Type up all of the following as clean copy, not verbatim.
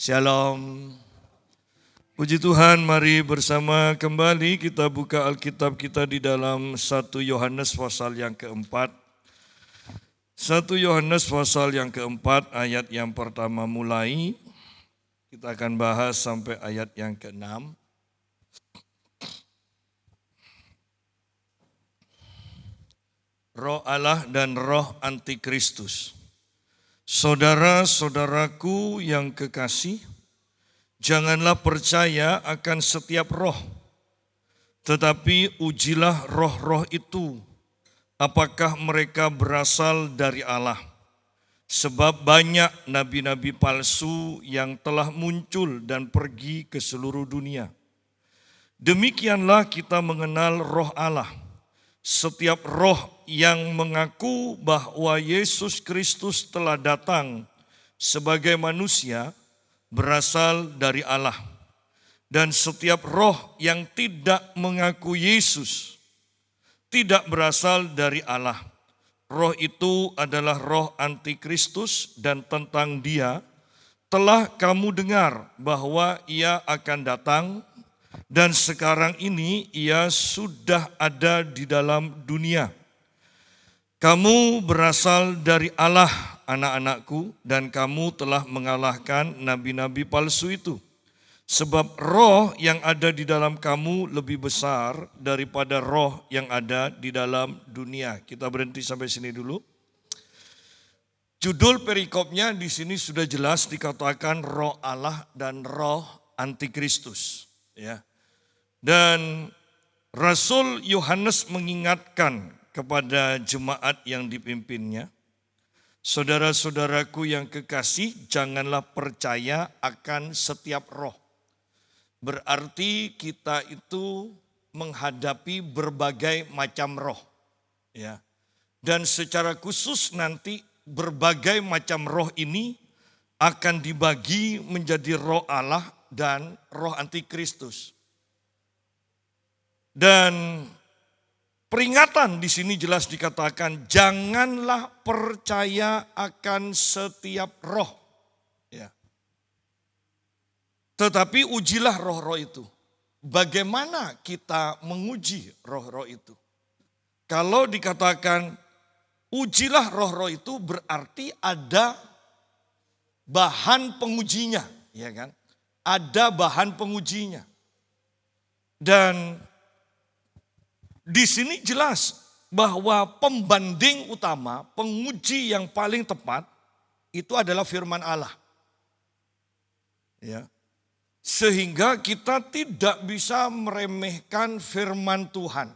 Shalom. Puji Tuhan, mari bersama kembali kita buka Alkitab kita di dalam 1 Yohanes pasal yang keempat. 1 Yohanes pasal yang keempat ayat yang pertama mulai. Kita akan bahas sampai ayat yang ke-6. Roh Allah dan roh antikristus. Saudara-saudaraku yang kekasih, janganlah percaya akan setiap roh, tetapi ujilah roh-roh itu, apakah mereka berasal dari Allah. Sebab banyak nabi-nabi palsu yang telah muncul dan pergi ke seluruh dunia. Demikianlah kita mengenal roh Allah. Setiap roh yang mengaku bahwa Yesus Kristus telah datang sebagai manusia berasal dari Allah. Dan setiap roh yang tidak mengaku Yesus tidak berasal dari Allah. Roh itu adalah roh antikristus dan tentang dia telah kamu dengar bahwa ia akan datang. Dan sekarang ini ia sudah ada di dalam dunia. Kamu berasal dari Allah, anak-anakku, dan kamu telah mengalahkan nabi-nabi palsu itu. Sebab roh yang ada di dalam kamu lebih besar daripada roh yang ada di dalam dunia. Kita berhenti sampai sini dulu. Judul perikopnya di sini sudah jelas dikatakan roh Allah dan roh antikristus. Ya. Dan Rasul Yohanes mengingatkan kepada jemaat yang dipimpinnya, saudara-saudaraku yang kekasih, janganlah percaya akan setiap roh. Berarti kita itu menghadapi berbagai macam roh. Ya. Dan secara khusus nanti berbagai macam roh ini akan dibagi menjadi roh Allah dan roh antikristus. Dan peringatan di sini jelas dikatakan janganlah percaya akan setiap roh. Ya. Tetapi ujilah roh-roh itu. Bagaimana kita menguji roh-roh itu? Kalau dikatakan ujilah roh-roh itu berarti ada bahan pengujinya, ya kan? Ada bahan pengujinya. Dan di sini jelas bahwa pembanding utama, penguji yang paling tepat itu adalah firman Allah. Ya. Sehingga kita tidak bisa meremehkan firman Tuhan.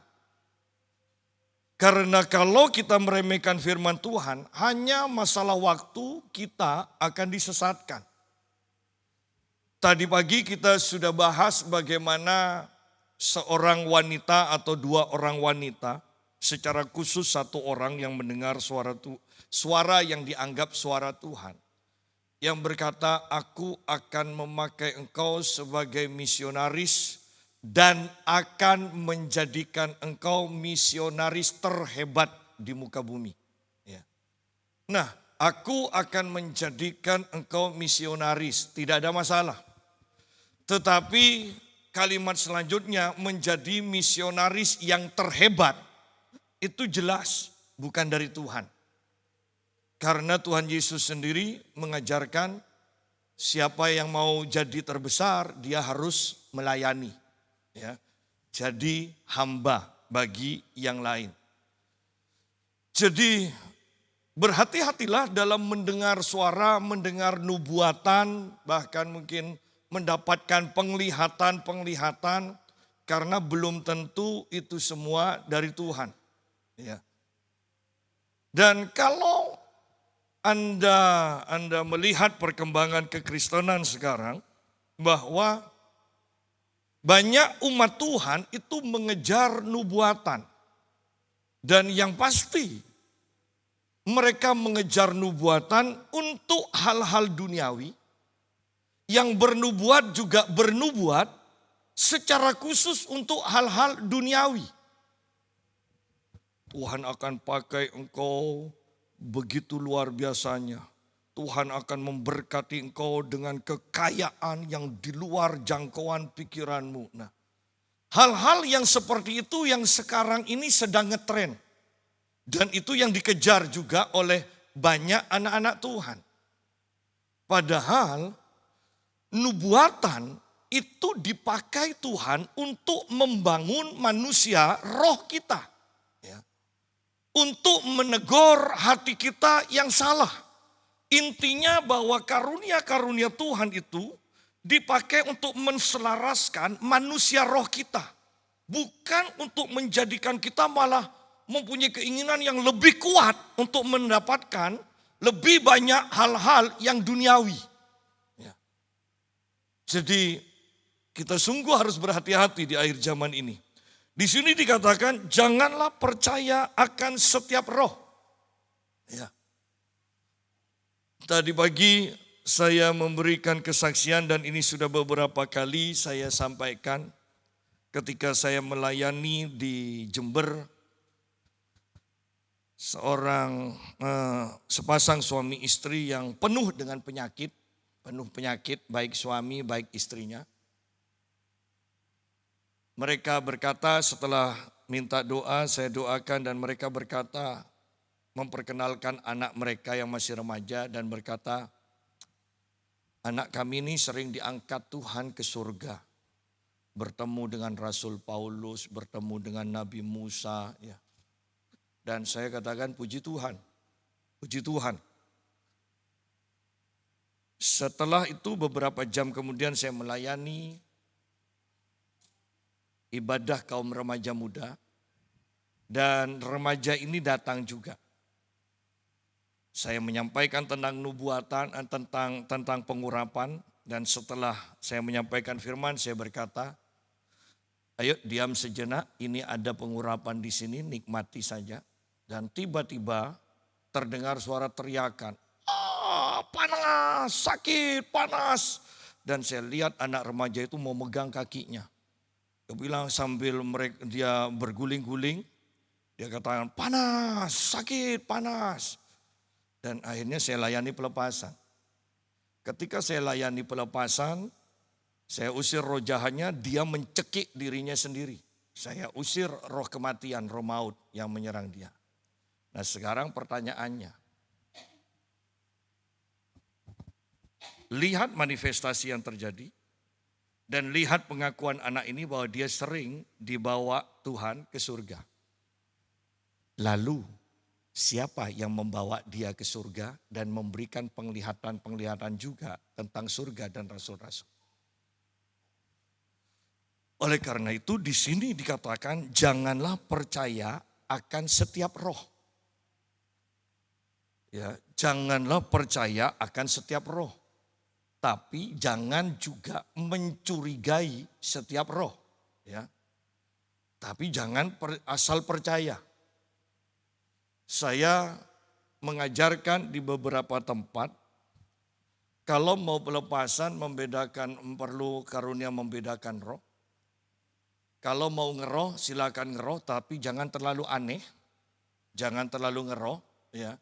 Karena kalau kita meremehkan firman Tuhan, hanya masalah waktu kita akan disesatkan. Tadi pagi kita sudah bahas bagaimana seorang wanita atau dua orang wanita, secara khusus satu orang yang mendengar suara yang dianggap suara Tuhan. Yang berkata, aku akan memakai engkau sebagai misionaris dan akan menjadikan engkau misionaris terhebat di muka bumi. Ya. Nah, aku akan menjadikan engkau misionaris, tidak ada masalah. Tetapi kalimat selanjutnya menjadi misionaris yang terhebat, itu jelas bukan dari Tuhan. Karena Tuhan Yesus sendiri mengajarkan siapa yang mau jadi terbesar, dia harus melayani. Ya, jadi hamba bagi yang lain. Jadi berhati-hatilah dalam mendengar suara, mendengar nubuatan, bahkan mungkin mendapatkan penglihatan-penglihatan, karena belum tentu itu semua dari Tuhan. Ya. Dan kalau Anda melihat perkembangan kekristenan sekarang, bahwa banyak umat Tuhan itu mengejar nubuatan. Dan yang pasti mereka mengejar nubuatan untuk hal-hal duniawi. Yang bernubuat juga bernubuat secara khusus untuk hal-hal duniawi. Tuhan akan pakai engkau begitu luar biasanya. Tuhan akan memberkati engkau dengan kekayaan yang di luar jangkauan pikiranmu. Nah, hal-hal yang seperti itu yang sekarang ini sedang ngetren. Dan itu yang dikejar juga oleh banyak anak-anak Tuhan. Padahal nubuatan itu dipakai Tuhan untuk membangun manusia roh kita. Ya. Untuk menegur hati kita yang salah. Intinya bahwa karunia-karunia Tuhan itu dipakai untuk menselaraskan manusia roh kita. Bukan untuk menjadikan kita malah mempunyai keinginan yang lebih kuat untuk mendapatkan lebih banyak hal-hal yang duniawi. Ya. Jadi kita sungguh harus berhati-hati di akhir zaman ini. Di sini dikatakan janganlah percaya akan setiap roh. Ya. Tadi pagi saya memberikan kesaksian dan ini sudah beberapa kali saya sampaikan ketika saya melayani di Jember. Sepasang suami istri yang penuh dengan penyakit baik suami baik istrinya. Mereka berkata setelah minta doa, saya doakan dan mereka berkata, memperkenalkan anak mereka yang masih remaja dan berkata, anak kami ini sering diangkat Tuhan ke surga. Bertemu dengan Rasul Paulus, bertemu dengan Nabi Musa. Ya. Dan saya katakan puji Tuhan, puji Tuhan. Setelah itu beberapa jam kemudian saya melayani ibadah kaum remaja muda. Dan remaja ini datang juga. Saya menyampaikan tentang nubuatan, tentang pengurapan. Dan setelah saya menyampaikan firman, saya berkata, ayo diam sejenak, ini ada pengurapan di sini, nikmati saja. Dan tiba-tiba terdengar suara teriakan, panas, sakit, panas. Dan saya lihat anak remaja itu mau megang kakinya. Dia bilang sambil dia berguling-guling, dia katakan panas, sakit, panas. Dan akhirnya saya layani pelepasan. Ketika saya layani pelepasan, saya usir roh jahatnya, dia mencekik dirinya sendiri. Saya usir roh kematian, roh maut yang menyerang dia. Nah sekarang pertanyaannya, lihat manifestasi yang terjadi. Dan lihat pengakuan anak ini bahwa dia sering dibawa Tuhan ke surga. Lalu siapa yang membawa dia ke surga dan memberikan penglihatan-penglihatan juga tentang surga dan rasul-rasul. Oleh karena itu di sini dikatakan janganlah percaya akan setiap roh. Ya, janganlah percaya akan setiap roh. Tapi jangan juga mencurigai setiap roh. Ya. Tapi jangan asal percaya. Saya mengajarkan di beberapa tempat, kalau mau pelepasan perlu karunia membedakan roh. Kalau mau ngeroh silakan ngeroh, tapi jangan terlalu aneh. Jangan terlalu ngeroh. Ya.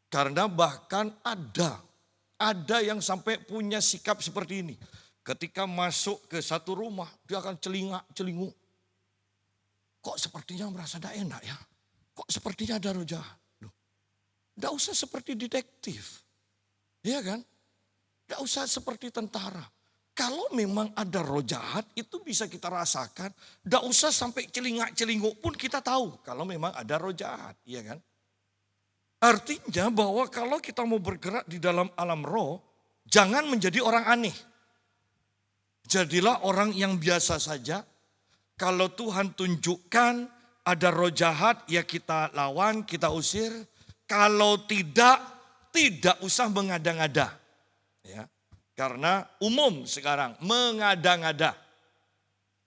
Karena bahkan ada yang sampai punya sikap seperti ini. Ketika masuk ke satu rumah, dia akan celingak-celinguk. Kok sepertinya merasa tidak enak ya? Kok sepertinya ada roh jahat? Tidak usah seperti detektif. Iya kan? Tidak usah seperti tentara. Kalau memang ada roh jahat, itu bisa kita rasakan. Tidak usah sampai celingak-celinguk pun kita tahu. Kalau memang ada roh jahat, iya kan? Artinya bahwa kalau kita mau bergerak di dalam alam roh, jangan menjadi orang aneh. Jadilah orang yang biasa saja. Kalau Tuhan tunjukkan ada roh jahat, ya kita lawan, kita usir. Kalau tidak usah mengada-ngada. Ya, karena umum sekarang mengada-ngada.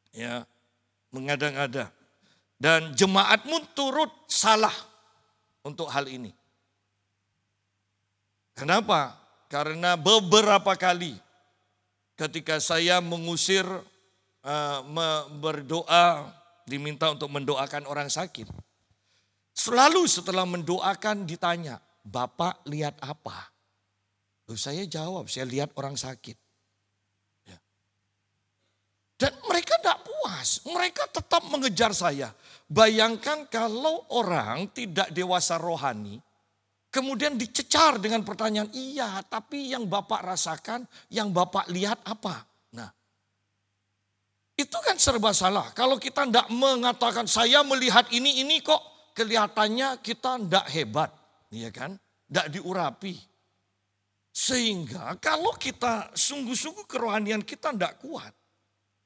Ya, mengada-ngada. Dan jemaatmu turut salah untuk hal ini. Kenapa? Karena beberapa kali ketika saya mengusir, berdoa, diminta untuk mendoakan orang sakit. Selalu setelah mendoakan ditanya, Bapak lihat apa? Loh, saya jawab, saya lihat orang sakit. Ya. Dan mereka tidak puas, mereka tetap mengejar saya. Bayangkan kalau orang tidak dewasa rohani, kemudian dicecar dengan pertanyaan, iya tapi yang Bapak rasakan, yang Bapak lihat apa? Nah, itu kan serba salah. Kalau kita tidak mengatakan saya melihat ini kok kelihatannya kita tidak hebat. Iya kan? Tidak diurapi. Sehingga kalau kita sungguh-sungguh kerohanian kita tidak kuat,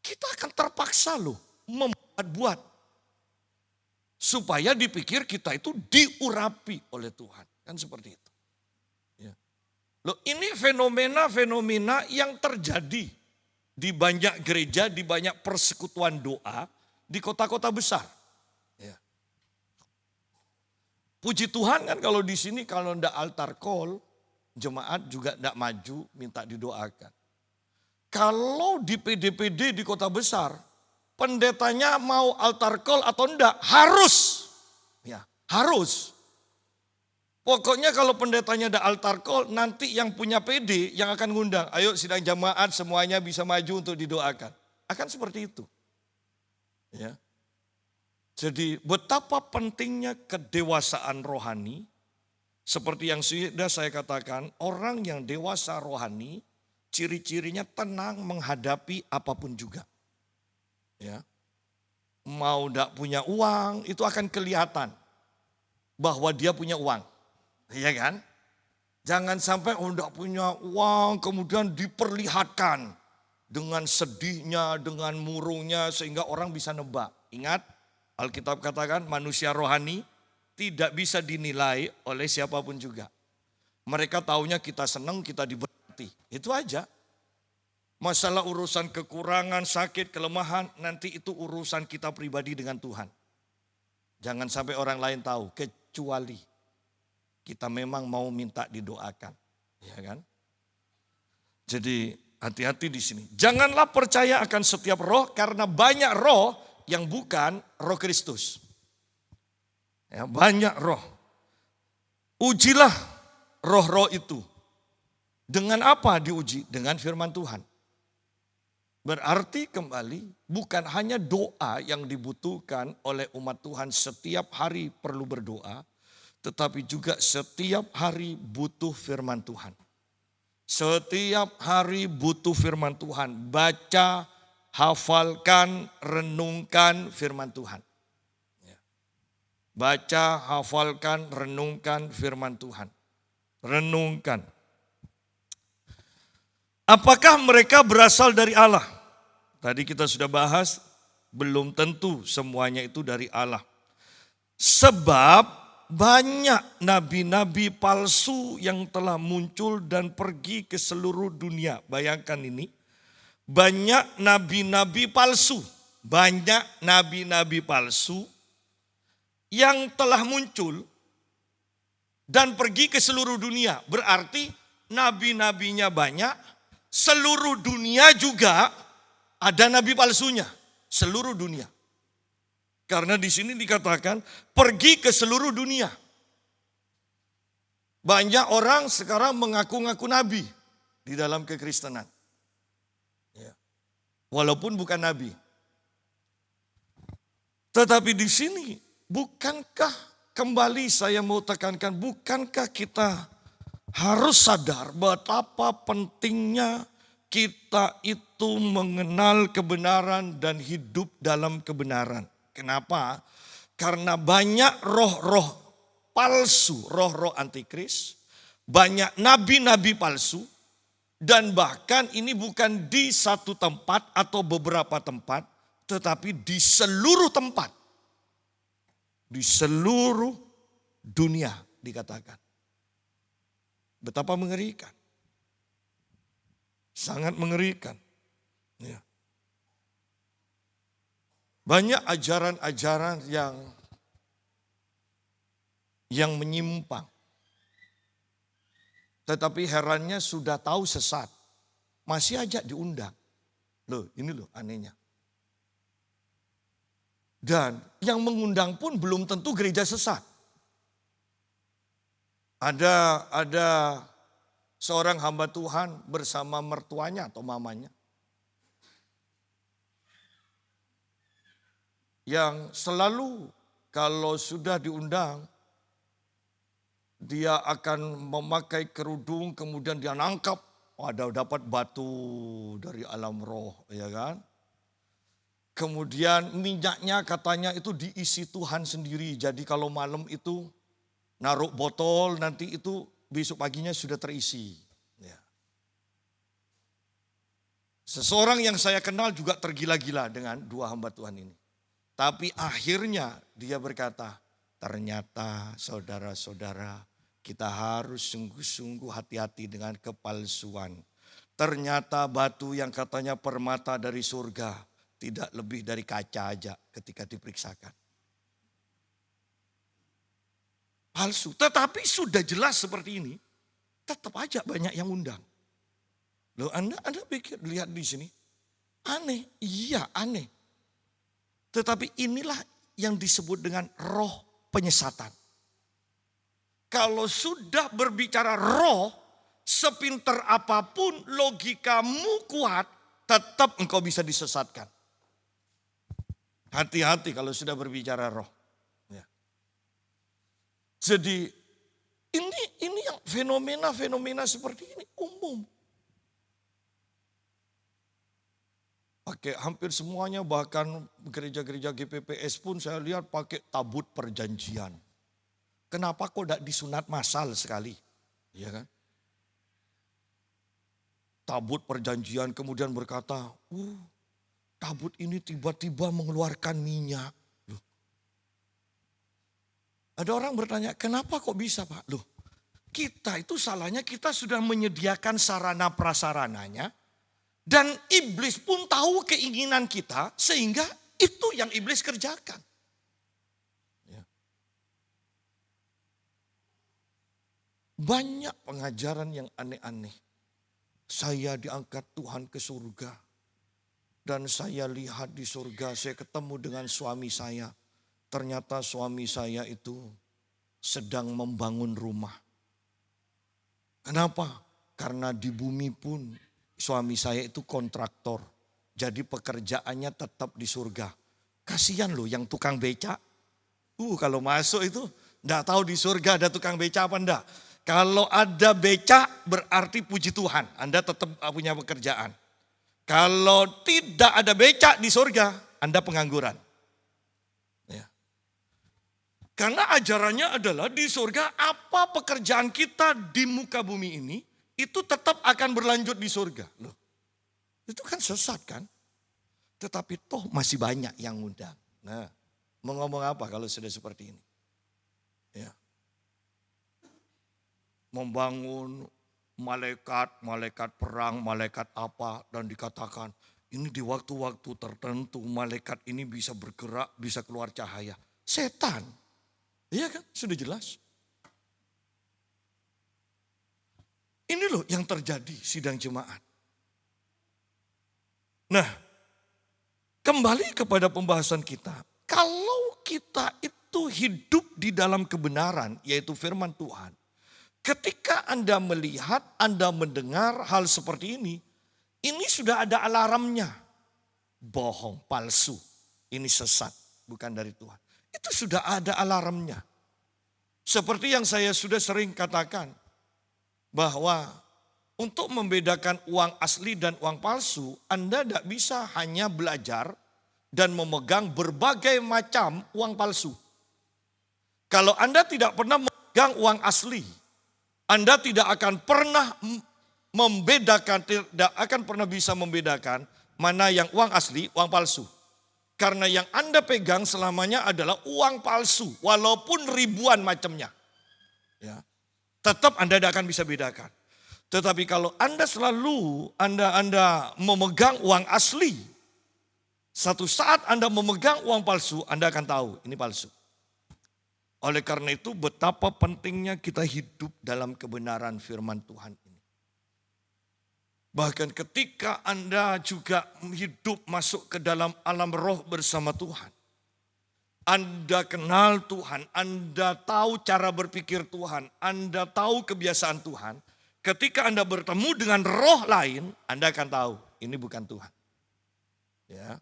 kita akan terpaksa loh membuat supaya dipikir kita itu diurapi oleh Tuhan. Kan seperti itu. Ya. Loh, ini fenomena-fenomena yang terjadi di banyak gereja, di banyak persekutuan doa, di kota-kota besar. Ya. Puji Tuhan kan kalau di sini kalau ndak altar call, jemaat juga ndak maju minta didoakan. Kalau di PD-PD di kota besar, pendetanya mau altar call atau enggak, harus. Ya, harus. Pokoknya kalau pendetanya ada altar call, nanti yang punya PD yang akan ngundang. Ayo sidang jemaat semuanya bisa maju untuk didoakan. Akan seperti itu. Ya. Jadi betapa pentingnya kedewasaan rohani. Seperti yang sudah saya katakan, orang yang dewasa rohani, ciri-cirinya tenang menghadapi apapun juga. Ya. Mau tidak punya uang, itu akan kelihatan bahwa dia punya uang. Iya kan? Jangan sampai tidak punya uang kemudian diperlihatkan dengan sedihnya, dengan murungnya sehingga orang bisa nebak. Ingat, Alkitab katakan manusia rohani tidak bisa dinilai oleh siapapun juga. Mereka taunya kita senang, kita diberkati. Itu aja. Masalah urusan kekurangan, sakit, kelemahan, nanti itu urusan kita pribadi dengan Tuhan. Jangan sampai orang lain tahu, kecuali kita memang mau minta didoakan. Ya kan? Jadi hati-hati di sini. Janganlah percaya akan setiap roh karena banyak roh yang bukan roh Kristus. Ya, banyak roh. Ujilah roh-roh itu. Dengan apa diuji? Dengan firman Tuhan. Berarti kembali bukan hanya doa yang dibutuhkan oleh umat Tuhan setiap hari perlu berdoa. Tetapi juga setiap hari butuh firman Tuhan. Setiap hari butuh firman Tuhan. Baca, hafalkan, renungkan firman Tuhan. Baca, hafalkan, renungkan firman Tuhan. Renungkan. Apakah mereka berasal dari Allah? Tadi kita sudah bahas, belum tentu semuanya itu dari Allah. Sebab banyak nabi-nabi palsu yang telah muncul dan pergi ke seluruh dunia. Bayangkan ini, banyak nabi-nabi palsu. Banyak nabi-nabi palsu yang telah muncul dan pergi ke seluruh dunia. Berarti nabi-nabinya banyak, seluruh dunia juga ada nabi palsunya. Seluruh dunia. Karena di sini dikatakan pergi ke seluruh dunia. Banyak orang sekarang mengaku-ngaku nabi di dalam kekristenan. Ya. Walaupun bukan nabi. Tetapi di sini bukankah kembali saya mau tekankan, bukankah kita harus sadar betapa pentingnya kita itu mengenal kebenaran dan hidup dalam kebenaran. Kenapa? Karena banyak roh-roh palsu, roh-roh antikris, banyak nabi-nabi palsu, dan bahkan ini bukan di satu tempat atau beberapa tempat, tetapi di seluruh tempat. Di seluruh dunia dikatakan. Betapa mengerikan. Sangat mengerikan. Ya. Banyak ajaran-ajaran yang menyimpang. Tetapi herannya sudah tahu sesat. Masih aja diundang. Loh, ini loh anehnya. Dan yang mengundang pun belum tentu gereja sesat. Ada seorang hamba Tuhan bersama mertuanya atau mamanya. Yang selalu kalau sudah diundang, dia akan memakai kerudung, kemudian dia nangkap, ada dapat batu dari alam roh, ya kan? Kemudian minyaknya katanya itu diisi Tuhan sendiri. Jadi kalau malam itu naruh botol, nanti itu besok paginya sudah terisi. Ya. Seseorang yang saya kenal juga tergila-gila dengan dua hamba Tuhan ini. Tapi akhirnya dia berkata, ternyata saudara-saudara, kita harus sungguh-sungguh hati-hati dengan kepalsuan. Ternyata batu yang katanya permata dari surga tidak lebih dari kaca aja ketika diperiksakan. Palsu, tetapi sudah jelas seperti ini, tetap aja banyak yang undang. Loh Anda pikir, lihat di sini, aneh, iya aneh. Tetapi inilah yang disebut dengan roh penyesatan. Kalau sudah berbicara roh, sepinter apapun logikamu kuat, tetap engkau bisa disesatkan. Hati-hati kalau sudah berbicara roh. Ya. Jadi ini yang fenomena seperti ini umum. Pakai hampir semuanya, bahkan gereja-gereja GPPS pun saya lihat pakai tabut perjanjian. Kenapa kok tidak disunat massal sekali? Iya kan? Tabut perjanjian kemudian berkata, tabut ini tiba-tiba mengeluarkan minyak. Loh. Ada orang bertanya, kenapa kok bisa Pak? Loh, kita itu salahnya kita sudah menyediakan sarana prasarananya. Dan iblis pun tahu keinginan kita sehingga itu yang iblis kerjakan. Banyak pengajaran yang aneh-aneh. Saya diangkat Tuhan ke surga. Dan saya lihat di surga, saya ketemu dengan suami saya. Ternyata suami saya itu sedang membangun rumah. Kenapa? Karena di bumi pun suami saya itu kontraktor. Jadi pekerjaannya tetap di surga. Kasihan loh yang tukang becak. Kalau masuk itu enggak tahu di surga ada tukang becak apa enggak. Kalau ada becak berarti puji Tuhan, Anda tetap punya pekerjaan. Kalau tidak ada becak di surga, Anda pengangguran. Ya. Karena ajarannya adalah di surga apa pekerjaan kita di muka bumi ini, itu tetap akan berlanjut di surga. Loh, itu kan sesat kan? Tetapi toh masih banyak yang ngundang. Nah, mau ngomong apa kalau sudah seperti ini? Ya. Membangun malaikat perang, malaikat apa, dan dikatakan ini di waktu-waktu tertentu malaikat ini bisa bergerak, bisa keluar cahaya. Setan, iya kan? Sudah jelas. Ini loh yang terjadi sidang jemaat. Nah, kembali kepada pembahasan kita. Kalau kita itu hidup di dalam kebenaran, yaitu firman Tuhan. Ketika Anda melihat, Anda mendengar hal seperti ini sudah ada alarmnya. Bohong, palsu, ini sesat, bukan dari Tuhan. Itu sudah ada alarmnya. Seperti yang saya sudah sering katakan, bahwa untuk membedakan uang asli dan uang palsu, Anda tidak bisa hanya belajar dan memegang berbagai macam uang palsu. Kalau Anda tidak pernah memegang uang asli, Anda tidak akan pernah membedakan, tidak akan pernah bisa membedakan mana yang uang asli, uang palsu. Karena yang Anda pegang selamanya adalah uang palsu, walaupun ribuan macamnya. Ya. Tetap Anda tidak akan bisa bedakan. Tetapi kalau Anda selalu Anda memegang uang asli, satu saat Anda memegang uang palsu, Anda akan tahu ini palsu. Oleh karena itu betapa pentingnya kita hidup dalam kebenaran firman Tuhan ini. Bahkan ketika Anda juga hidup masuk ke dalam alam roh bersama Tuhan. Anda kenal Tuhan, Anda tahu cara berpikir Tuhan, Anda tahu kebiasaan Tuhan. ketika Anda bertemu dengan roh lain, Anda akan tahu ini bukan Tuhan. Ya.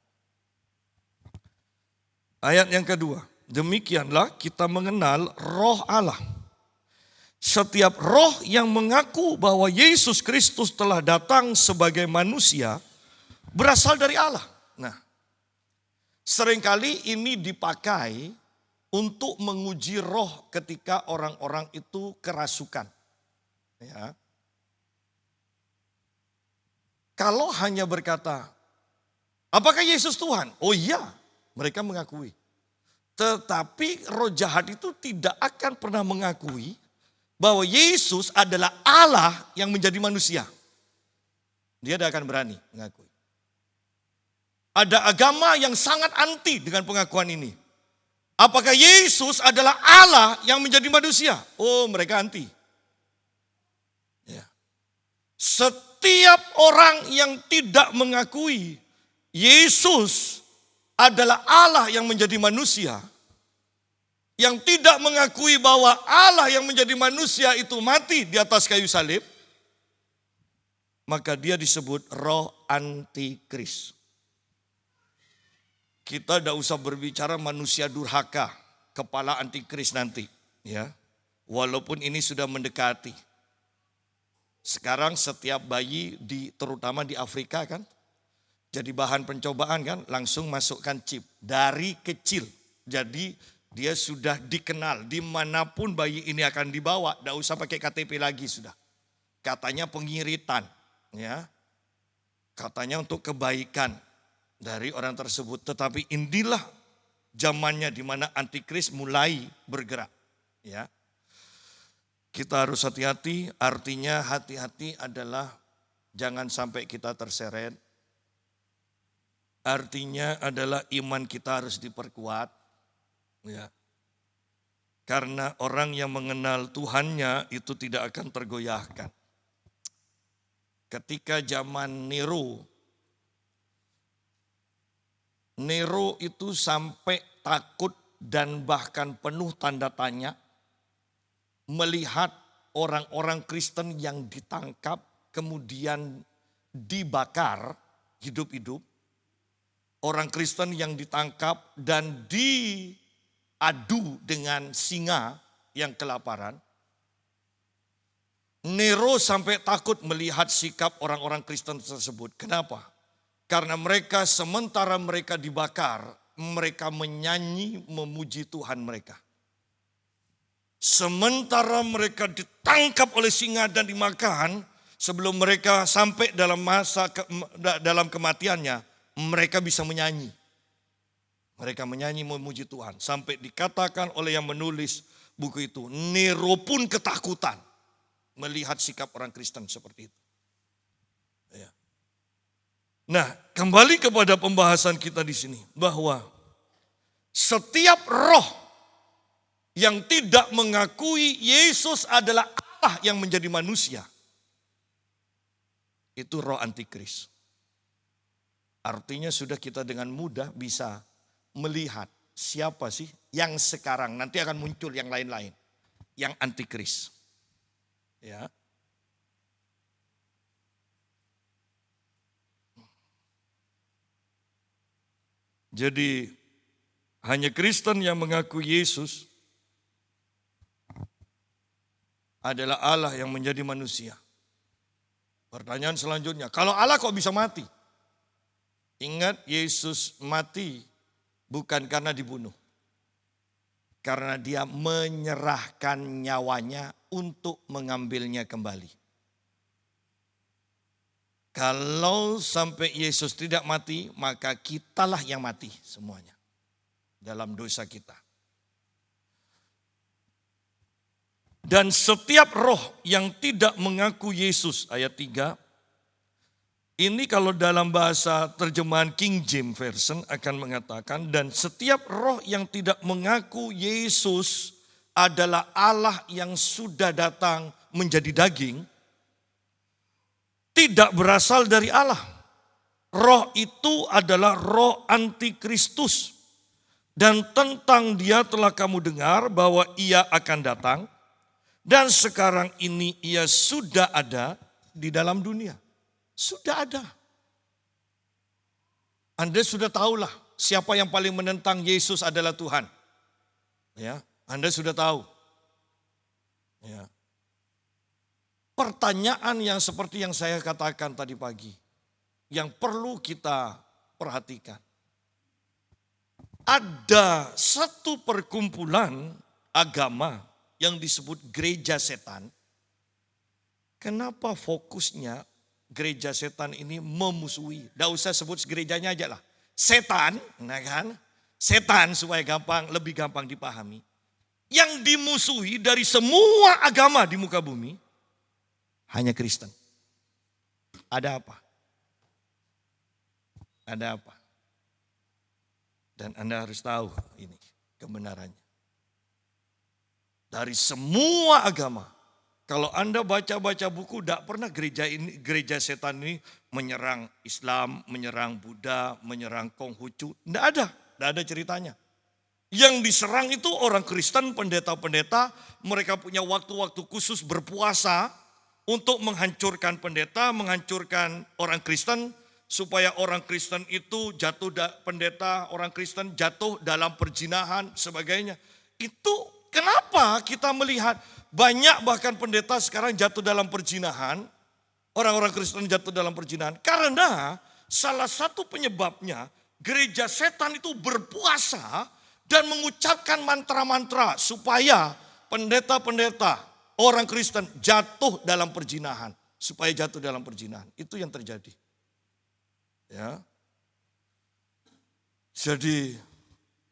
Ayat yang kedua, demikianlah kita mengenal roh Allah. Setiap roh yang mengaku bahwa Yesus Kristus telah datang sebagai manusia berasal dari Allah. Nah, seringkali ini dipakai untuk menguji roh ketika orang-orang itu kerasukan. Ya. Kalau hanya berkata, apakah Yesus Tuhan? Oh iya, mereka mengakui. Tetapi roh jahat itu tidak akan pernah mengakui bahwa Yesus adalah Allah yang menjadi manusia. Dia tidak akan berani mengakui. Ada agama yang sangat anti dengan pengakuan ini. Apakah Yesus adalah Allah yang menjadi manusia? Oh, mereka anti. Ya. Setiap orang yang tidak mengakui Yesus adalah Allah yang menjadi manusia, yang tidak mengakui bahwa Allah yang menjadi manusia itu mati di atas kayu salib, maka dia disebut roh antikris. Kita tidak usah berbicara manusia durhaka, kepala antikris nanti. Ya, walaupun ini sudah mendekati. Sekarang setiap bayi, terutama di Afrika kan, jadi bahan pencobaan kan, langsung masukkan chip dari kecil. Jadi dia sudah dikenal dimanapun bayi ini akan dibawa, tidak usah pakai KTP lagi sudah. Katanya pengiritan, ya, katanya untuk kebaikan dari orang tersebut. Tetapi inilah zamannya di mana antikris mulai bergerak. Ya, kita harus hati-hati. Artinya hati-hati adalah jangan sampai kita terseret. Artinya adalah iman kita harus diperkuat. Ya. Karena orang yang mengenal Tuhannya itu tidak akan tergoyahkan. Ketika zaman Nero itu sampai takut dan bahkan penuh tanda tanya melihat orang-orang Kristen yang ditangkap kemudian dibakar hidup-hidup. Orang Kristen yang ditangkap dan diadu dengan singa yang kelaparan. Nero sampai takut melihat sikap orang-orang Kristen tersebut. Kenapa? Karena mereka sementara mereka dibakar, mereka menyanyi memuji Tuhan mereka. Sementara mereka ditangkap oleh singa dan dimakan, sebelum mereka sampai dalam kematiannya, mereka bisa menyanyi. Mereka menyanyi memuji Tuhan. Sampai dikatakan oleh yang menulis buku itu, Nero pun ketakutan melihat sikap orang Kristen seperti itu. Ya. Nah, kembali kepada pembahasan kita di sini, bahwa setiap roh yang tidak mengakui Yesus adalah Allah yang menjadi manusia, itu roh antikris. Artinya sudah kita dengan mudah bisa melihat siapa sih yang sekarang, nanti akan muncul yang lain-lain, yang antikris. Ya. Jadi hanya Kristen yang mengaku Yesus adalah Allah yang menjadi manusia. Pertanyaan selanjutnya, kalau Allah kok bisa mati? Ingat, Yesus mati bukan karena dibunuh. Karena dia menyerahkan nyawanya untuk mengambilnya kembali. Kalau sampai Yesus tidak mati, maka kitalah yang mati semuanya dalam dosa kita. Dan setiap roh yang tidak mengaku Yesus, ayat 3, ini kalau dalam bahasa terjemahan King James Version akan mengatakan, dan setiap roh yang tidak mengaku Yesus adalah Allah yang sudah datang menjadi daging, tidak berasal dari Allah. Roh itu adalah roh antikristus. Dan tentang dia telah kamu dengar bahwa ia akan datang. dan sekarang ini ia sudah ada di dalam dunia. Sudah ada. Anda sudah tahulah siapa yang paling menentang Yesus adalah Tuhan. Ya, Anda sudah tahu. Ya. Pertanyaan yang seperti yang saya katakan tadi pagi, yang perlu kita perhatikan. Ada satu perkumpulan agama yang disebut gereja setan. Kenapa fokusnya gereja setan ini memusuhi? Tidak usah sebut gerejanya aja lah. Setan, nah kan? Setan supaya lebih gampang dipahami. Yang dimusuhi dari semua agama di muka bumi, hanya Kristen. Ada apa? Ada apa? Dan Anda harus tahu ini kebenarannya. Dari semua agama, kalau Anda baca-baca buku, tidak pernah gereja setan ini menyerang Islam, menyerang Buddha, menyerang Konghucu. Tidak ada ceritanya. Yang diserang itu orang Kristen, pendeta-pendeta, mereka punya waktu-waktu khusus berpuasa untuk menghancurkan pendeta, menghancurkan orang Kristen, supaya orang Kristen itu pendeta orang Kristen jatuh dalam perzinahan, sebagainya. Itu kenapa kita melihat banyak bahkan pendeta sekarang jatuh dalam perzinahan, orang-orang Kristen jatuh dalam perzinahan. Karena salah satu penyebabnya gereja setan itu berpuasa dan mengucapkan mantra-mantra supaya pendeta-pendeta orang Kristen jatuh dalam perzinahan. Supaya jatuh dalam perzinahan. Itu yang terjadi. Ya. Jadi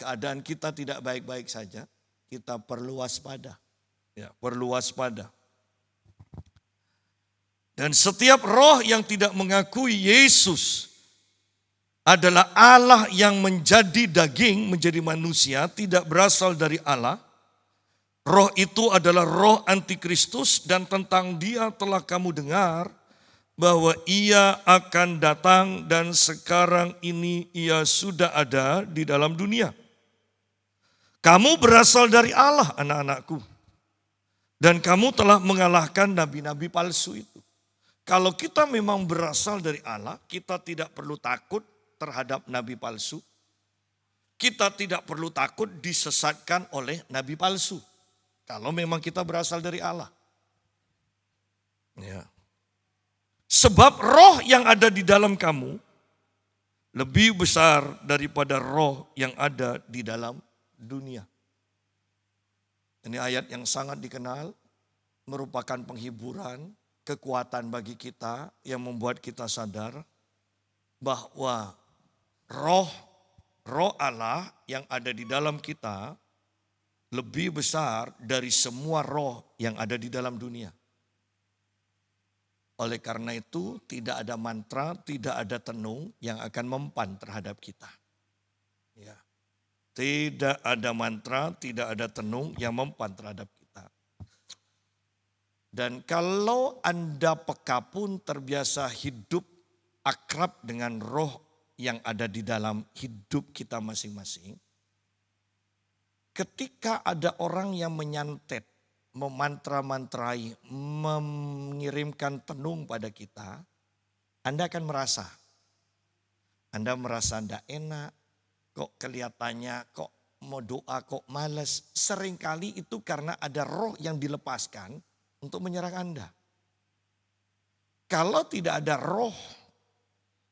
keadaan kita tidak baik-baik saja. Kita perlu waspada. Ya, perlu waspada. Dan setiap roh yang tidak mengakui Yesus adalah Allah yang menjadi daging, menjadi manusia, tidak berasal dari Allah. Roh itu adalah roh antikristus dan tentang dia telah kamu dengar bahwa ia akan datang dan sekarang ini ia sudah ada di dalam dunia. Kamu berasal dari Allah, anak-anakku. Dan kamu telah mengalahkan nabi-nabi palsu itu. Kalau kita memang berasal dari Allah, kita tidak perlu takut terhadap nabi palsu. Kita tidak perlu takut disesatkan oleh nabi palsu. Kalau memang kita berasal dari Allah. Ya. Sebab roh yang ada di dalam kamu lebih besar daripada roh yang ada di dalam dunia. Ini ayat yang sangat dikenal, merupakan penghiburan, kekuatan bagi kita yang membuat kita sadar bahwa roh Allah yang ada di dalam kita lebih besar dari semua roh yang ada di dalam dunia. Oleh karena itu tidak ada mantra, tidak ada tenung yang akan mempan terhadap kita. Ya. Tidak ada mantra, tidak ada tenung yang mempan terhadap kita. Dan kalau Anda peka pun terbiasa hidup akrab dengan roh yang ada di dalam hidup kita masing-masing. Ketika ada orang yang menyantet, memantra-mantrai, mengirimkan tenung pada kita, Anda akan merasa. Anda merasa tidak enak, kok kelihatannya kok mau doa kok malas. Seringkali itu karena ada roh yang dilepaskan untuk menyerang Anda. Kalau tidak ada roh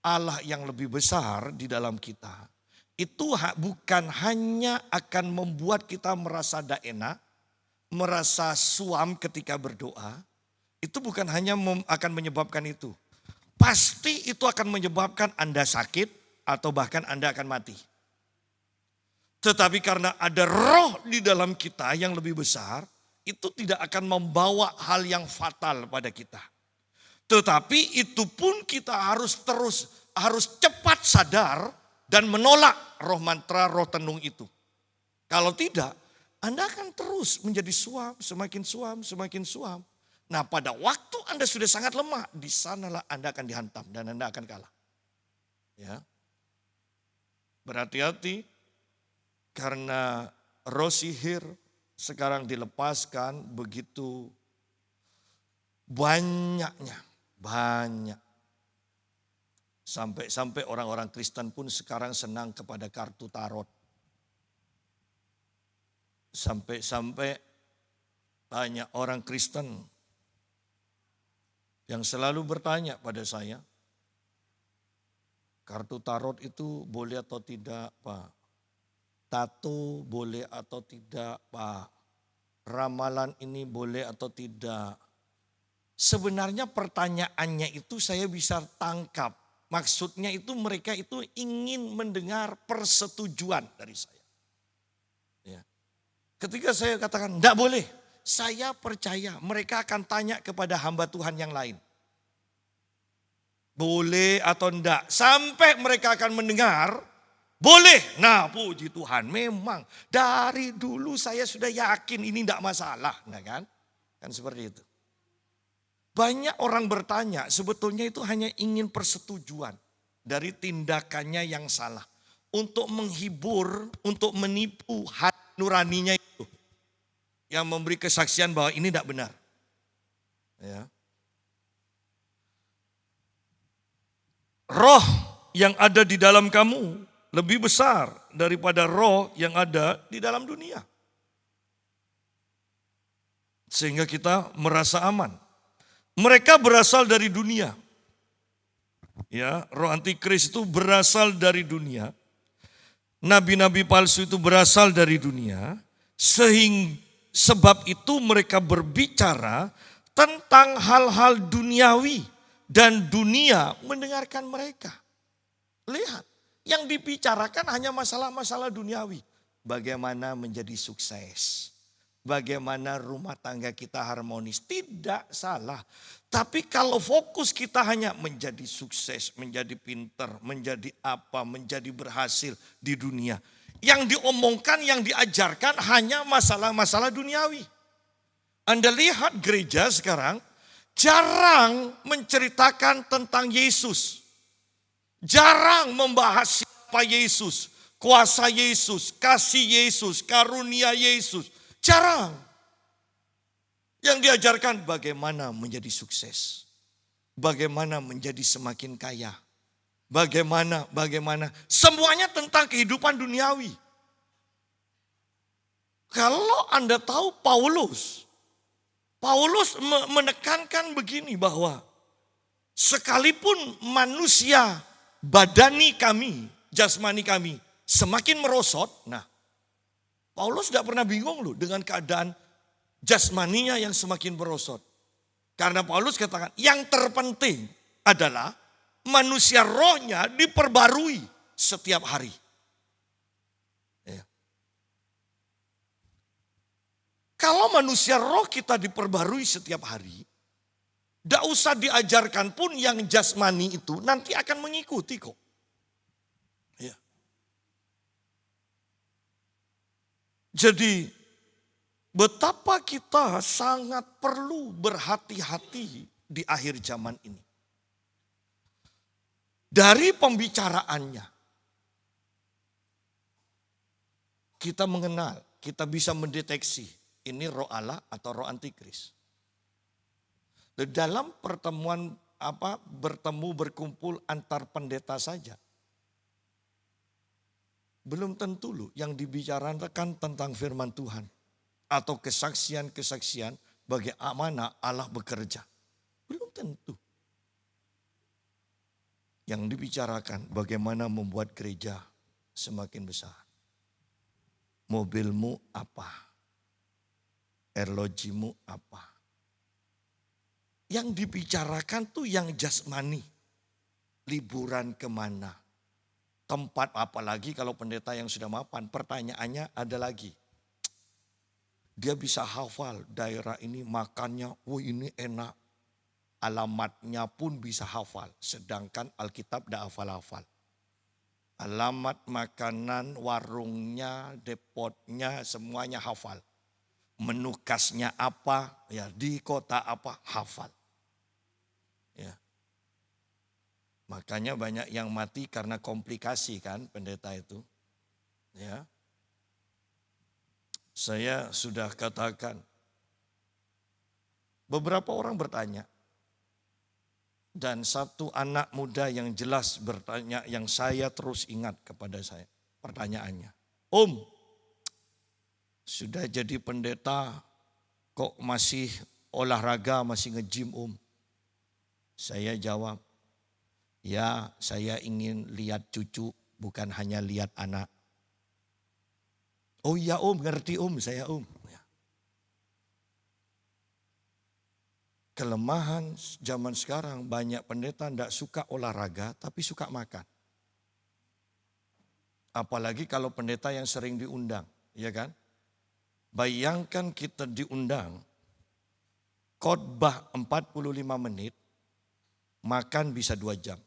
Allah yang lebih besar di dalam kita, itu bukan hanya akan membuat kita merasa tidak enak, merasa suam ketika berdoa, itu bukan hanya akan menyebabkan itu. Pasti itu akan menyebabkan Anda sakit atau bahkan Anda akan mati. Tetapi karena ada roh di dalam kita yang lebih besar, itu tidak akan membawa hal yang fatal pada kita. Tetapi itu pun kita harus cepat sadar dan menolak roh mantra, roh tenung itu. Kalau tidak, Anda akan terus menjadi suam, semakin suam, semakin suam. Nah pada waktu Anda sudah sangat lemah, di sanalah Anda akan dihantam dan Anda akan kalah. Ya. Berhati-hati karena roh sihir, sekarang dilepaskan begitu banyaknya, banyak. Sampai orang-orang Kristen pun sekarang senang kepada kartu tarot. Sampai banyak orang Kristen yang selalu bertanya pada saya, kartu tarot itu boleh atau tidak, Pak? Tato boleh atau tidak, Pak? Ramalan ini boleh atau tidak? Sebenarnya pertanyaannya itu saya bisa tangkap. Maksudnya itu mereka itu ingin mendengar persetujuan dari saya. Ya. Ketika saya katakan tidak boleh, saya percaya mereka akan tanya kepada hamba Tuhan yang lain. Boleh atau enggak, sampai mereka akan mendengar, boleh. Nah puji Tuhan, memang dari dulu saya sudah yakin ini tidak masalah. Nah kan seperti itu. Banyak orang bertanya, sebetulnya itu hanya ingin persetujuan dari tindakannya yang salah. Untuk menghibur, untuk menipu hati nuraninya itu. Yang memberi kesaksian bahwa ini tidak benar. Ya. Roh yang ada di dalam kamu lebih besar daripada roh yang ada di dalam dunia. Sehingga kita merasa aman. Mereka berasal dari dunia. Ya, roh antikris itu berasal dari dunia. Nabi-nabi palsu itu berasal dari dunia. Sebab itu mereka berbicara tentang hal-hal duniawi. Dan dunia mendengarkan mereka. Lihat, yang dibicarakan hanya masalah-masalah duniawi. Bagaimana menjadi sukses. Bagaimana rumah tangga kita harmonis. Tidak salah. Tapi kalau fokus kita hanya menjadi sukses, menjadi pinter, menjadi apa, menjadi berhasil di dunia. Yang diomongkan, yang diajarkan hanya masalah-masalah duniawi. Anda lihat gereja sekarang jarang menceritakan tentang Yesus. Jarang membahas siapa Yesus, kuasa Yesus, kasih Yesus, karunia Yesus. Jarang. Yang diajarkan bagaimana menjadi sukses. Bagaimana menjadi semakin kaya. Bagaimana. Semuanya tentang kehidupan duniawi. Kalau Anda tahu Paulus menekankan begini bahwa sekalipun manusia badani kami, jasmani kami semakin merosot. Nah, Paulus tidak pernah bingung loh dengan keadaan jasmaninya yang semakin merosot. Karena Paulus katakan yang terpenting adalah manusia rohnya diperbarui setiap hari. Ya. Kalau manusia roh kita diperbarui setiap hari, tidak usah diajarkan pun yang jasmani itu nanti akan mengikuti kok. Ya. Jadi betapa kita sangat perlu berhati-hati di akhir zaman ini. Dari pembicaraannya, kita mengenal, kita bisa mendeteksi ini roh Allah atau roh antikris. Dalam pertemuan bertemu berkumpul antar pendeta saja. Belum tentu loh yang dibicarakan tentang firman Tuhan. Atau kesaksian-kesaksian bagaimana Allah bekerja. Belum tentu. Yang dibicarakan bagaimana membuat gereja semakin besar. Mobilmu apa? Erlojimu apa? Yang dibicarakan tuh yang jasmani. Liburan kemana? Tempat apalagi kalau pendeta yang sudah mapan. Pertanyaannya ada lagi. Dia bisa hafal daerah ini makannya, ini enak. Alamatnya pun bisa hafal. Sedangkan Alkitab tidak hafal-hafal. Alamat makanan, warungnya, depotnya semuanya hafal. Menu khasnya apa, ya di kota apa, hafal. Ya. Makanya banyak yang mati karena komplikasi kan pendeta itu. Ya. Saya sudah katakan, beberapa orang bertanya, dan satu anak muda yang jelas bertanya, yang saya terus ingat kepada saya. Pertanyaannya, Om, sudah jadi pendeta, kok masih olahraga, masih nge-gym Om? Saya jawab, ya saya ingin lihat cucu, bukan hanya lihat anak. Oh iya Om, ngerti Om, saya Om. Kelemahan zaman sekarang banyak pendeta tidak suka olahraga tapi suka makan. Apalagi kalau pendeta yang sering diundang, ya kan? Bayangkan kita diundang, khotbah 45 menit, makan bisa 2 jam.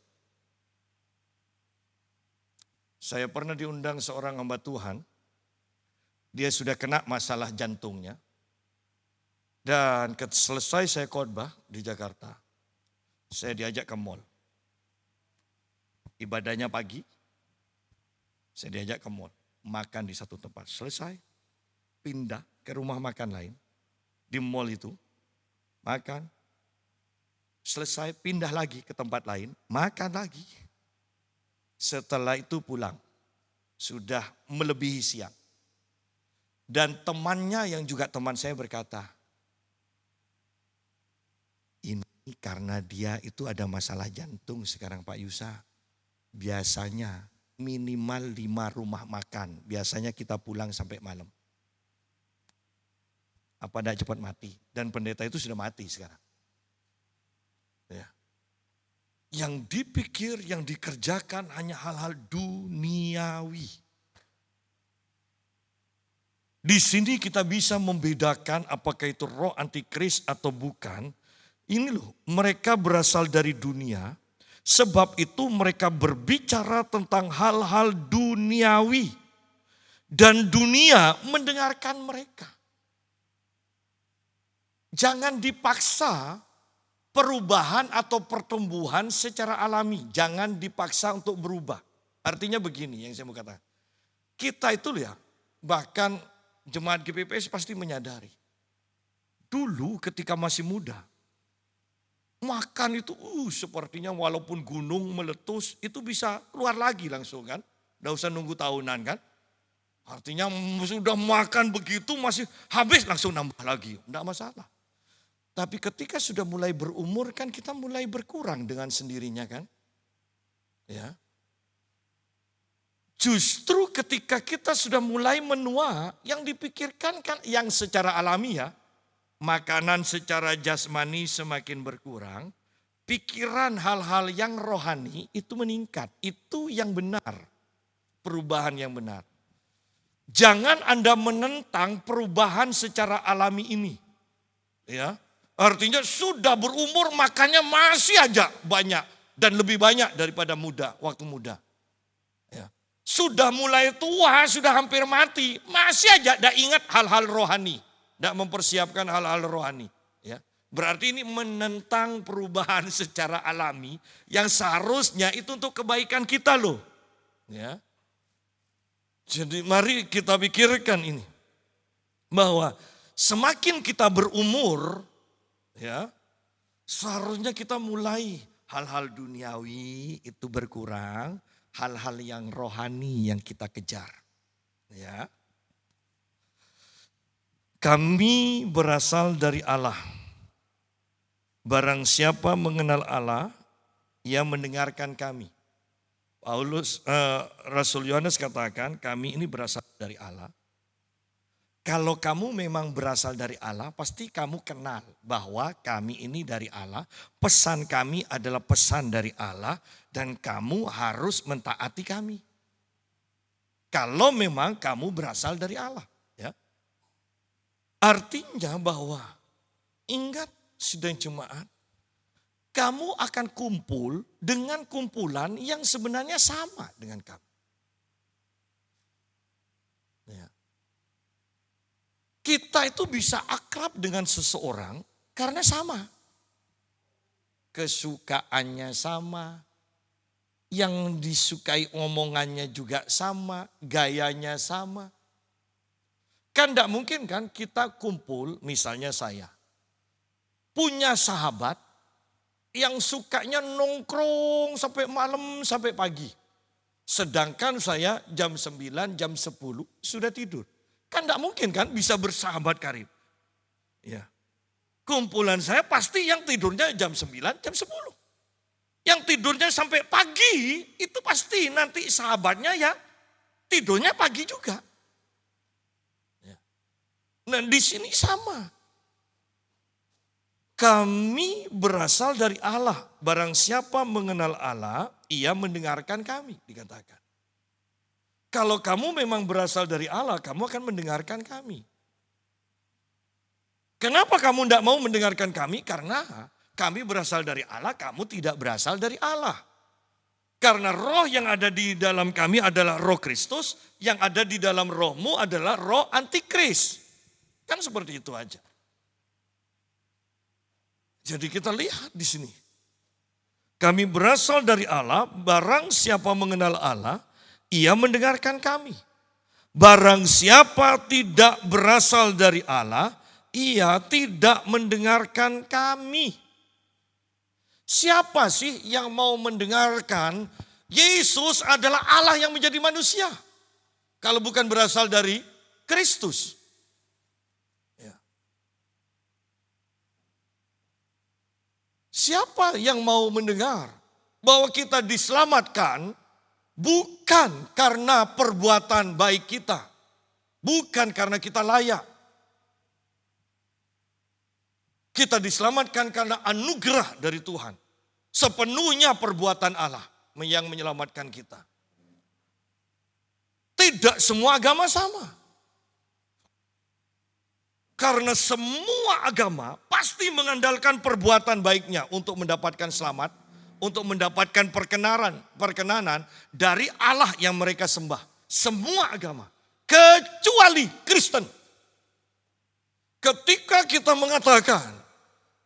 Saya pernah diundang seorang hamba Tuhan, dia sudah kena masalah jantungnya. Dan selesai saya khotbah di Jakarta, saya diajak ke mall. Ibadahnya pagi, saya diajak ke mall. Makan di satu tempat, selesai, pindah ke rumah makan lain. Di mall itu, makan. Selesai, pindah lagi ke tempat lain, makan lagi. Setelah itu pulang, sudah melebihi siang. Dan temannya yang juga teman saya berkata, ini karena dia itu ada masalah jantung sekarang Pak Yusa. Biasanya minimal 5 rumah makan. Biasanya kita pulang sampai malam. Apa tidak cepat mati? Dan pendeta itu sudah mati sekarang. Ya. Yang dipikir, yang dikerjakan hanya hal-hal duniawi. Di sini kita bisa membedakan apakah itu roh antikris atau bukan. Ini loh, mereka berasal dari dunia. Sebab itu mereka berbicara tentang hal-hal duniawi. Dan dunia mendengarkan mereka. Jangan dipaksa perubahan atau pertumbuhan secara alami. Jangan dipaksa untuk berubah. Artinya begini yang saya mau katakan. Kita itu ya, bahkan jemaat GPPS pasti menyadari. Dulu ketika masih muda, makan itu sepertinya walaupun gunung meletus itu bisa keluar lagi langsung kan. Tidak usah nunggu tahunan kan. Artinya sudah makan begitu masih habis langsung nambah lagi. Tidak masalah. Tapi ketika sudah mulai berumur kan kita mulai berkurang dengan sendirinya kan. Ya. Justru ketika kita sudah mulai menua, yang dipikirkan kan yang secara alami ya, makanan secara jasmani semakin berkurang, pikiran hal-hal yang rohani itu meningkat. Itu yang benar, perubahan yang benar. Jangan Anda menentang perubahan secara alami ini. Ya, artinya sudah berumur makannya masih aja banyak dan lebih banyak daripada muda, waktu muda. Ya. Sudah mulai tua, sudah hampir mati, masih aja tidak ingat hal-hal rohani. Tidak mempersiapkan hal-hal rohani. Ya. Berarti ini menentang perubahan secara alami yang seharusnya itu untuk kebaikan kita loh. Ya. Jadi mari kita pikirkan ini. Bahwa semakin kita berumur, ya, seharusnya kita mulai hal-hal duniawi itu berkurang. Hal-hal yang rohani yang kita kejar. Ya. Kami berasal dari Allah. Barang siapa mengenal Allah, ia mendengarkan kami. Rasul Yohanes katakan, kami ini berasal dari Allah. Kalau kamu memang berasal dari Allah, pasti kamu kenal bahwa kami ini dari Allah. Pesan kami adalah pesan dari Allah dan kamu harus mentaati kami. Kalau memang kamu berasal dari Allah. Ya. Artinya bahwa ingat sidang jemaat, kamu akan kumpul dengan kumpulan yang sebenarnya sama dengan kamu. Ya. Kita itu bisa akrab dengan seseorang karena sama. Kesukaannya sama, yang disukai omongannya juga sama, gayanya sama. Kan tidak mungkin kan kita kumpul, misalnya saya. Punya sahabat yang sukanya nongkrong sampai malam, sampai pagi. Sedangkan saya jam 9, jam 10 sudah tidur. Kan tidak mungkin kan bisa bersahabat karib. Ya. Kumpulan saya pasti yang tidurnya jam 9, jam 10. Yang tidurnya sampai pagi itu pasti nanti sahabatnya ya tidurnya pagi juga. Nah di sini sama. Kami berasal dari Allah. Barang siapa mengenal Allah, ia mendengarkan kami, dikatakan. Kalau kamu memang berasal dari Allah, kamu akan mendengarkan kami. Kenapa kamu tidak mau mendengarkan kami? Karena kami berasal dari Allah, kamu tidak berasal dari Allah. Karena roh yang ada di dalam kami adalah roh Kristus, yang ada di dalam rohmu adalah roh antikris. Kan seperti itu aja. Jadi kita lihat di sini. Kami berasal dari Allah, barang siapa mengenal Allah, ia mendengarkan kami. Barang siapa tidak berasal dari Allah, ia tidak mendengarkan kami. Siapa sih yang mau mendengarkan Yesus adalah Allah yang menjadi manusia? Kalau bukan berasal dari Kristus. Siapa yang mau mendengar bahwa kita diselamatkan bukan karena perbuatan baik kita. Bukan karena kita layak. Kita diselamatkan karena anugerah dari Tuhan. Sepenuhnya perbuatan Allah yang menyelamatkan kita. Tidak semua agama sama. Karena semua agama pasti mengandalkan perbuatan baiknya untuk mendapatkan selamat, untuk mendapatkan perkenanan dari Allah yang mereka sembah. Semua agama, kecuali Kristen. Ketika kita mengatakan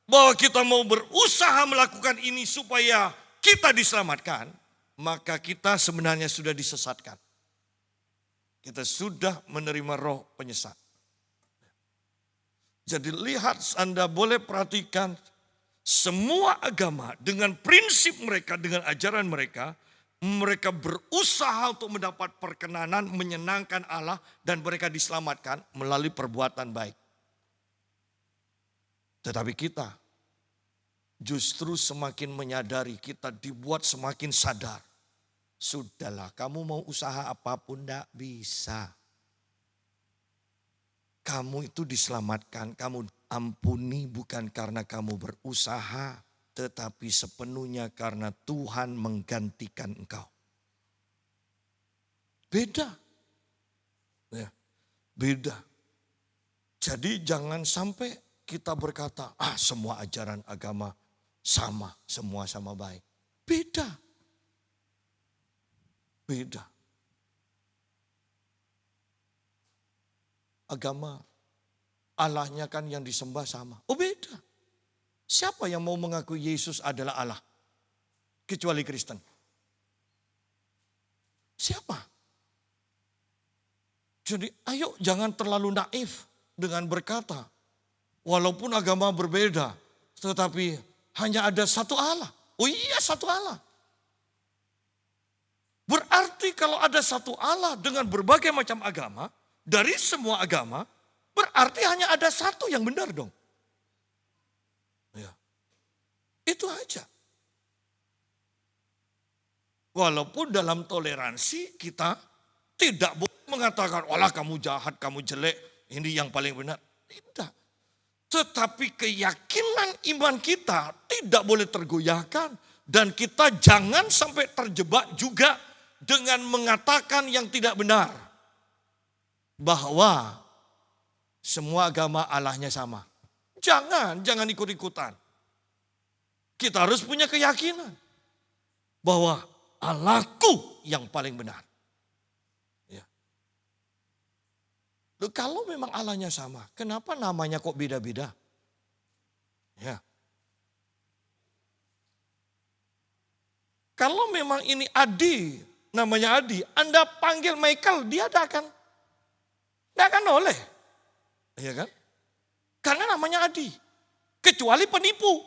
bahwa kita mau berusaha melakukan ini supaya kita diselamatkan, maka kita sebenarnya sudah disesatkan. Kita sudah menerima roh penyesat. Jadi lihat, Anda boleh perhatikan semua agama dengan prinsip mereka, dengan ajaran mereka, mereka berusaha untuk mendapat perkenanan, menyenangkan Allah, dan mereka diselamatkan melalui perbuatan baik. Tetapi kita justru semakin menyadari, kita dibuat semakin sadar. Sudahlah, kamu mau usaha apapun tidak bisa. Kamu itu diselamatkan, kamu ampuni bukan karena kamu berusaha, tetapi sepenuhnya karena Tuhan menggantikan engkau. Beda. Ya, beda. Jadi jangan sampai kita berkata, semua ajaran agama sama, semua sama baik. Beda. Beda. Agama Allahnya kan yang disembah sama. Oh beda. Siapa yang mau mengakui Yesus adalah Allah? Kecuali Kristen. Siapa? Jadi ayo jangan terlalu naif dengan berkata, walaupun agama berbeda, tetapi hanya ada satu Allah. Oh iya, satu Allah. Berarti kalau ada satu Allah dengan berbagai macam agama, dari semua agama, berarti hanya ada satu yang benar dong. Ya. Itu aja. Walaupun dalam toleransi kita tidak boleh mengatakan, walah kamu jahat, kamu jelek, ini yang paling benar. Tidak. Tetapi keyakinan iman kita tidak boleh tergoyahkan. Dan kita jangan sampai terjebak juga dengan mengatakan yang tidak benar. Bahwa semua agama Allahnya sama. Jangan ikut-ikutan. Kita harus punya keyakinan bahwa Allahku yang paling benar. Ya. Loh, kalau memang Allahnya sama, kenapa namanya kok beda-beda? Ya. Kalau memang ini Adi, namanya Adi, Anda panggil Michael, dia tidak akan oleh. Iya kan? Karena namanya Adi. Kecuali penipu.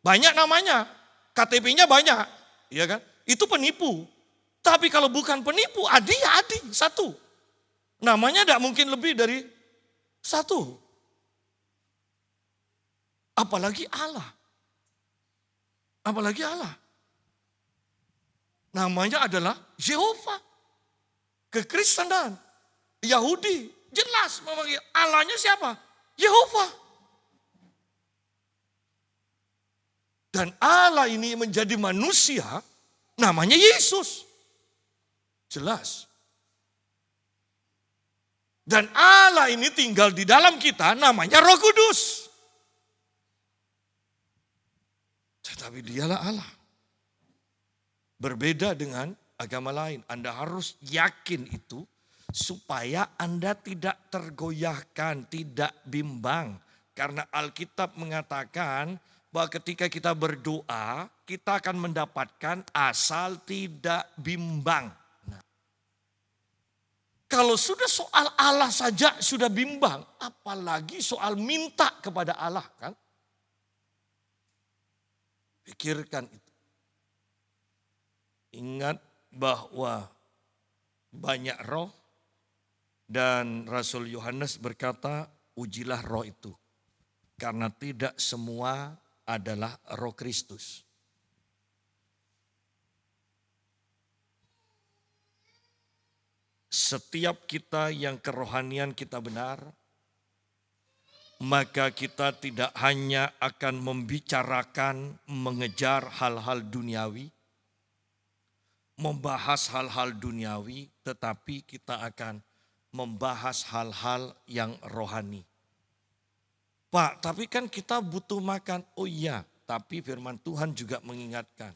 Banyak namanya. KTP-nya banyak. Iya kan? Itu penipu. Tapi kalau bukan penipu, Adi ya Adi. Satu. Namanya tidak mungkin lebih dari satu. Apalagi Allah. Apalagi Allah. Namanya adalah Yehova. Kekristenan. Yahudi. Jelas memanggil Allahnya siapa? Yehova. Dan Allah ini menjadi manusia namanya Yesus. Jelas. Dan Allah ini tinggal di dalam kita namanya Roh Kudus. Tetapi dialah Allah. Berbeda dengan agama lain. Anda harus yakin itu supaya Anda tidak tergoyahkan, tidak bimbang. Karena Alkitab mengatakan bahwa ketika kita berdoa, kita akan mendapatkan asal tidak bimbang. Nah, kalau sudah soal Allah saja sudah bimbang, apalagi soal minta kepada Allah, kan? Pikirkan itu. Ingat bahwa banyak roh dan Rasul Yohanes berkata, ujilah roh itu. Karena tidak semua adalah roh Kristus. Setiap kita yang kerohanian kita benar, maka kita tidak hanya akan membicarakan, mengejar hal-hal duniawi, membahas hal-hal duniawi, tetapi kita akan membahas hal-hal yang rohani. Pak, tapi kan kita butuh makan. Oh iya, tapi firman Tuhan juga mengingatkan.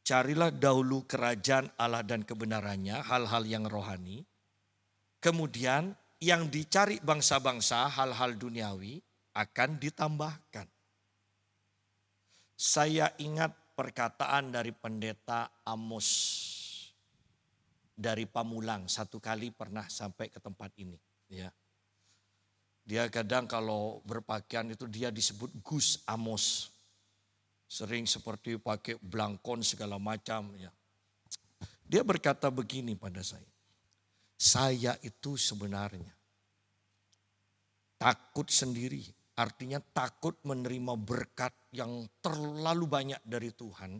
Carilah dahulu kerajaan Allah dan kebenarannya, hal-hal yang rohani. Kemudian yang dicari bangsa-bangsa, hal-hal duniawi akan ditambahkan. Saya ingat perkataan dari pendeta Amos dari Pamulang. Satu kali pernah sampai ke tempat ini. Ya. Dia kadang kalau berpakaian itu dia disebut Gus Amos. Sering seperti pakai blangkon segala macam. Ya. Dia berkata begini pada saya. Saya itu sebenarnya takut sendiri. Artinya takut menerima berkat yang terlalu banyak dari Tuhan.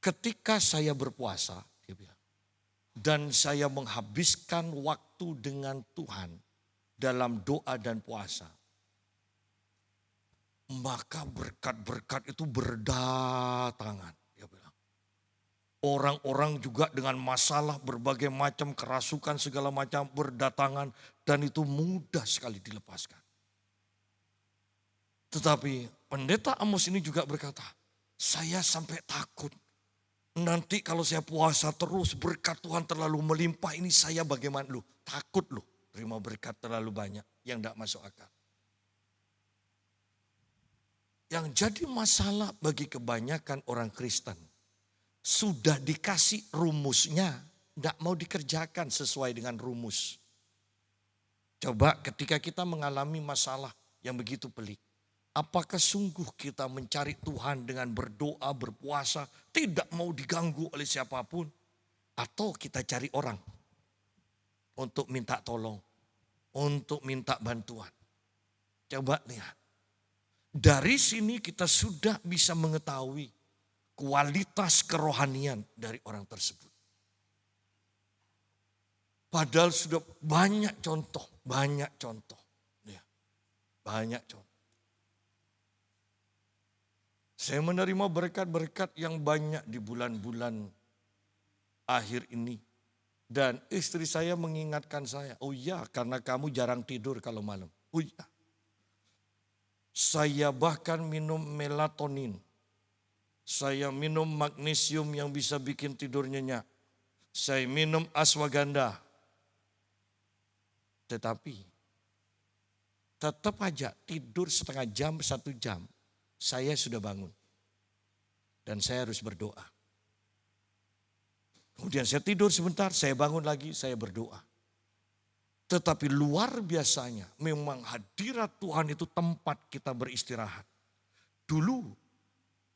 Ketika saya berpuasa, dia bilang, dan saya menghabiskan waktu dengan Tuhan dalam doa dan puasa, maka berkat-berkat itu berdatangan. Dia bilang. Orang-orang juga dengan masalah berbagai macam, kerasukan segala macam berdatangan dan itu mudah sekali dilepaskan. Tetapi pendeta Amos ini juga berkata, saya sampai takut. Nanti kalau saya puasa terus berkat Tuhan terlalu melimpah ini saya bagaimana? Loh, takut loh terima berkat terlalu banyak yang tidak masuk akal. Yang jadi masalah bagi kebanyakan orang Kristen, sudah dikasih rumusnya, tidak mau dikerjakan sesuai dengan rumus. Coba ketika kita mengalami masalah yang begitu pelik, apakah sungguh kita mencari Tuhan dengan berdoa, berpuasa, tidak mau diganggu oleh siapapun? Atau kita cari orang untuk minta tolong, untuk minta bantuan? Coba lihat. Dari sini kita sudah bisa mengetahui kualitas kerohanian dari orang tersebut. Padahal sudah banyak contoh. Ya, banyak contoh. Saya menerima berkat-berkat yang banyak di bulan-bulan akhir ini. Dan istri saya mengingatkan saya, oh iya karena kamu jarang tidur kalau malam. Oh iya. Saya bahkan minum melatonin. Saya minum magnesium yang bisa bikin tidur nyenyak. Saya minum ashwagandha. Tetapi tetap aja tidur setengah jam, 1 jam. Saya sudah bangun. Dan saya harus berdoa. Kemudian saya tidur sebentar, saya bangun lagi, saya berdoa. Tetapi luar biasanya memang hadirat Tuhan itu tempat kita beristirahat. Dulu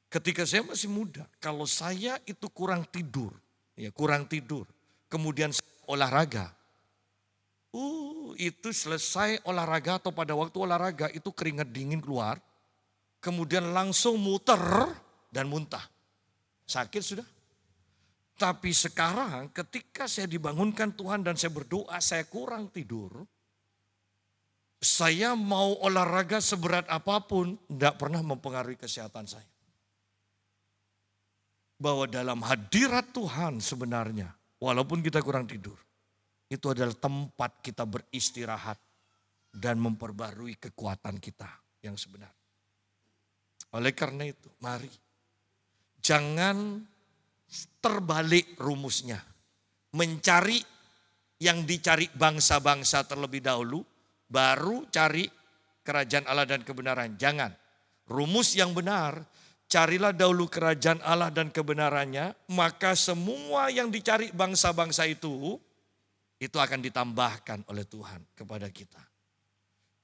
ketika saya masih muda, kalau saya itu kurang tidur, kemudian olahraga, itu selesai olahraga atau pada waktu olahraga itu keringat dingin keluar, kemudian langsung muter dan muntah. Sakit sudah. Tapi sekarang ketika saya dibangunkan Tuhan dan saya berdoa, saya kurang tidur. Saya mau olahraga seberat apapun, tidak pernah mempengaruhi kesehatan saya. Bahwa dalam hadirat Tuhan sebenarnya, walaupun kita kurang tidur, itu adalah tempat kita beristirahat dan memperbarui kekuatan kita yang sebenarnya. Oleh karena itu, mari jangan terbalik rumusnya. Mencari yang dicari bangsa-bangsa terlebih dahulu, baru cari kerajaan Allah dan kebenaran. Jangan. Rumus yang benar, carilah dahulu kerajaan Allah dan kebenarannya, maka semua yang dicari bangsa-bangsa itu akan ditambahkan oleh Tuhan kepada kita.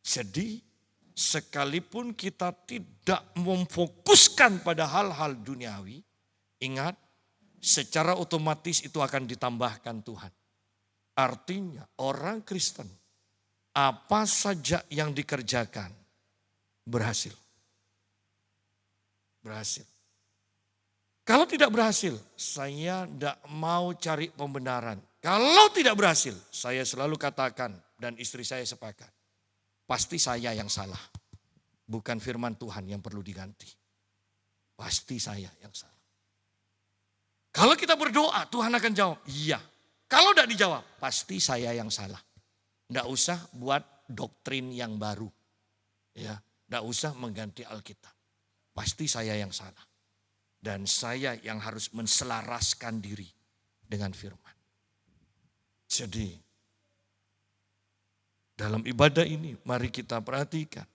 Jadi sekalipun kita tidak memfokuskan pada hal-hal duniawi, ingat, secara otomatis itu akan ditambahkan Tuhan. Artinya orang Kristen, apa saja yang dikerjakan berhasil. Berhasil. Kalau tidak berhasil, saya tidak mau cari pembenaran. Kalau tidak berhasil, saya selalu katakan dan istri saya sepakat. Pasti saya yang salah. Bukan firman Tuhan yang perlu diganti. Pasti saya yang salah. Kalau kita berdoa, Tuhan akan jawab. Iya. Kalau tidak dijawab, pasti saya yang salah. Tidak usah buat doktrin yang baru. Ya, tidak usah mengganti Alkitab. Pasti saya yang salah. Dan saya yang harus menselaraskan diri dengan firman. Jadi, dalam ibadah ini mari kita perhatikan.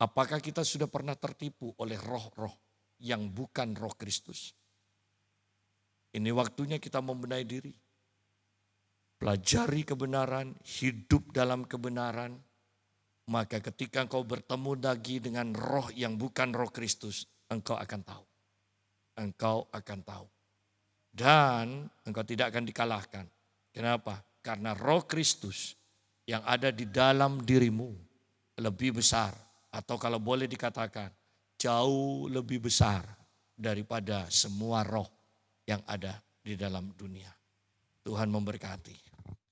Apakah kita sudah pernah tertipu oleh roh-roh yang bukan roh Kristus? Ini waktunya kita membenahi diri. Pelajari kebenaran, hidup dalam kebenaran. Maka ketika engkau bertemu lagi dengan roh yang bukan roh Kristus, engkau akan tahu. Engkau akan tahu. Dan engkau tidak akan dikalahkan. Kenapa? Karena roh Kristus yang ada di dalam dirimu lebih besar. Atau kalau boleh dikatakan jauh lebih besar daripada semua roh yang ada di dalam dunia. Tuhan memberkati.